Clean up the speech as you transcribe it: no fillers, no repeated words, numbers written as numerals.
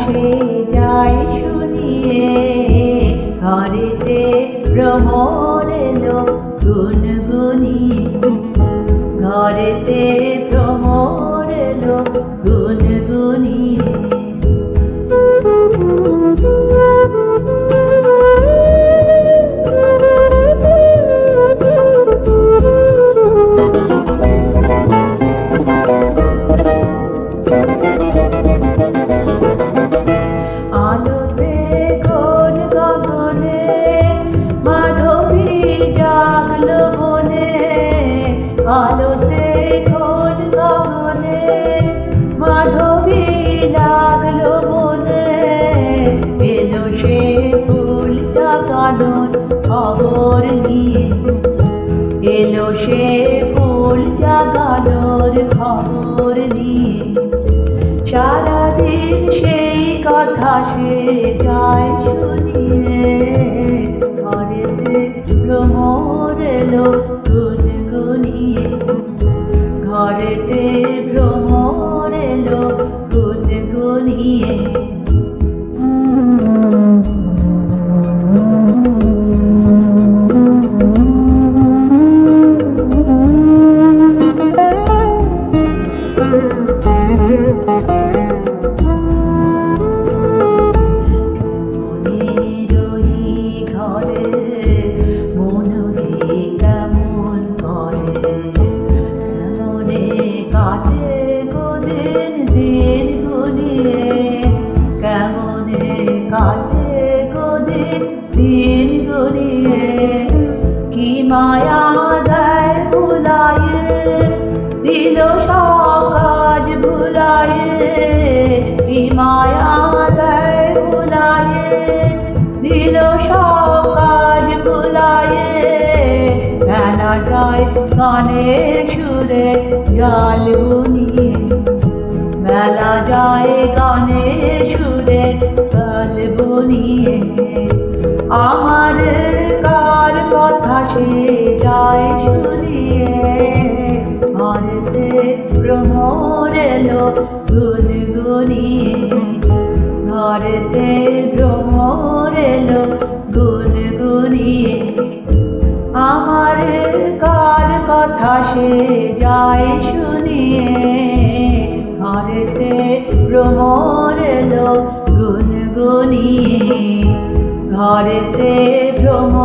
সে যায় শুনিয়ে, ঘরেতে ভ্রমর এলো গুনগুনিয়ে, ঘরেতে ভ্রমর এলো গুনগুনিয়ে। আলোতে কোন গগনে মাধবী জাগলো বনে, আলোতে কোন গগনে মাধবী লাগলো বনে, এলো সে ফুল জাগানোর খবর নিয়ে, এলো সে ফুল জাগানোর খবর নিয়ে। সারাদিন সেই কথা সে যায় শুনিয়ে, ঘরেতে ভ্রমর এলো গুনগুনিয়ে, ঘরেতে ভ্রমর এলো গুনগুনিয়ে। কাটে গো দিন দিন গুনিয়ে, কেমনে কাটে গো দিন দিন গুনিয়ে। কি মায়া দেয় ভুলায়ে, দিল সব কাজ ভুলায়ে, কি মায়া দেয় ভুলায়ে, দিল সব কাজ ভুলায়ে। বেলা যায় গানের সুরে জাল বুনিয়ে, বেলা যায় গানের সুরে জাল বুনিয়ে। আমার কার কথা সে যায় শুনিয়ে, ঘরেতে ভ্রমর এলো গুনগুনিয়ে, ঘরেতে ভ্রমর এলো গুনগুনিয়ে। আমার কার কথা সে যায় শুনিয়ে, ঘরেতে ভ্রমর এলো গুনগুনিয়ে, ঘরেতে ভ্রমর